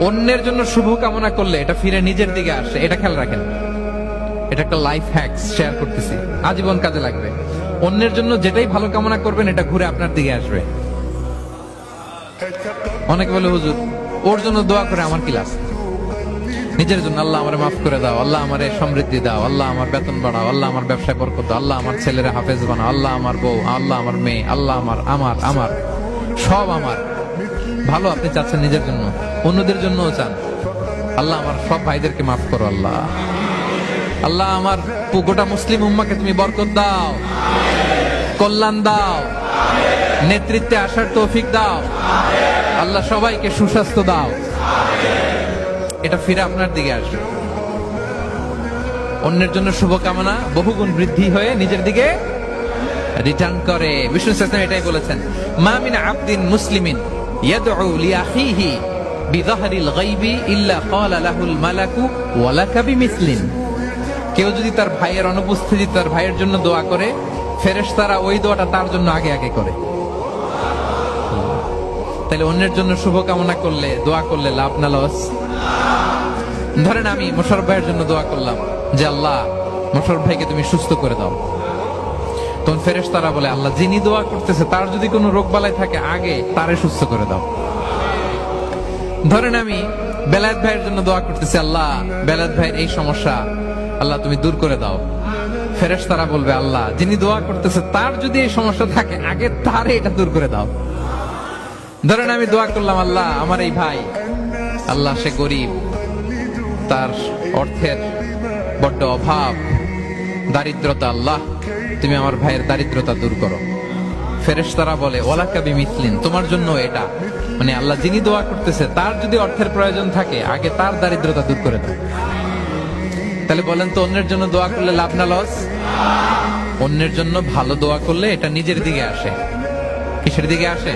অন্যের জন্য শুভ কামনা করলে এটা ফিরে নিজের দিকে আসে, এটা খেয়াল রাখেন। এটা একটা লাইফ হ্যাকস শেয়ার করতেছি, আজীবন কাজে লাগবে। অন্যের জন্য যেটাই ভালো কামনা করবেন এটা ঘুরে আপনার দিকে আসবে। অনেকে বলে হুজুর ওর জন্য দোয়া করে আমার কি লাভ? নিজের জন্য আল্লাহ আমারে মাফ করে দাও, আল্লাহ আমারে সমৃদ্ধি দাও, আল্লাহ আমার বেতন বাড়াও, আল্লাহ আমার ব্যবসায় বরকত দাও, আল্লাহ আমার ছেলেরা হাফেজ বানাও, আল্লাহ আমার বউ, আল্লাহ আমার মেয়ে, আল্লাহ আমার আমার আমার সব আমার ভালো আপনি চাচ্ছেন নিজের জন্য, অন্যদের জন্যও চান। আল্লাহ আমার সব ভাইদেরকে মাফ করো, আল্লাহ আল্লাহ আমার গোটা মুসলিম উম্মাকে তুমি বরকত দাও, কল্যাণ দাও, নেতৃত্বে আসার তৌফিক দাও, আল্লাহ সবাইকে সুস্বাস্থ্য দাও। এটা ফিরে আপনার দিকে আসবে। অন্যের জন্য শুভকামনা বহুগুণ বৃদ্ধি হয়ে নিজের দিকে রিটার্ন করে। বিষ্ণু ইসলাম এটাই বলেছেন, মা মিন আবদিন মুসলিমিন ইয়াদউ লিআখিহি বিযাহরিল গায়বি ইল্লা ক্বালা লাহুল মালাকু ওয়া লাকা বিমিসলিন। কেউ যদি তার ভাইয়ের অনুপস্থিতি তার ভাইয়ের জন্য দোয়া করে, ফেরেশতারা ওই দোয়াটা তার জন্য আগে আগে করে। তাহলে অন্যের জন্য শুভকামনা করলে, দোয়া করলে লাভ না লস? ধরেন আমি মোশাররফ ভাইয়ের জন্য দোয়া করলাম যে আল্লাহ মোশাররফ ভাইকে তুমি সুস্থ করে দাও, তখন ফেরেশতারা বলে আল্লাহ যিনি দোয়া করতেছে তার যদি কোনো রোগ বালাই থাকে আগে তারে সুস্থ করে দাও। ধরেন আমি বেলায়েত ভাইয়ের জন্য দোয়া করতেছি, আল্লাহ বেলায়েত ভাইয়ের এই সমস্যা আল্লাহ তুমি দূর করে দাও, ফেরেশতারা বলবে আল্লাহ যিনি দোয়া করতেছে তার যদি এই সমস্যা থাকে আগে তারে এটা দূর করে দাও। ধরেন আমি দোয়া করলাম আল্লাহ আমার এই ভাই, আল্লাহ সে গরিব, তার অর্থের বড্ড অভাব, দারিদ্রতা, আল্লাহ তুমি আমার ভাইয়ের দারিদ্রতা দূর করো। ফেরেশতারা বলে ওয়ালাকা বিমিসলিন, তোমার জন্য এটা, মানে আল্লাহ যিনি দোয়া করতেছে তার যদি অর্থের প্রয়োজন থাকে আগে তার দারিদ্রতা দূর করে দাও। তাহলে বলেন তো অন্যের জন্য দোয়া করলে লাভ না লস? অন্যের জন্য ভালো দোয়া করলে এটা নিজের দিকে আসে। কিসের দিকে আসে?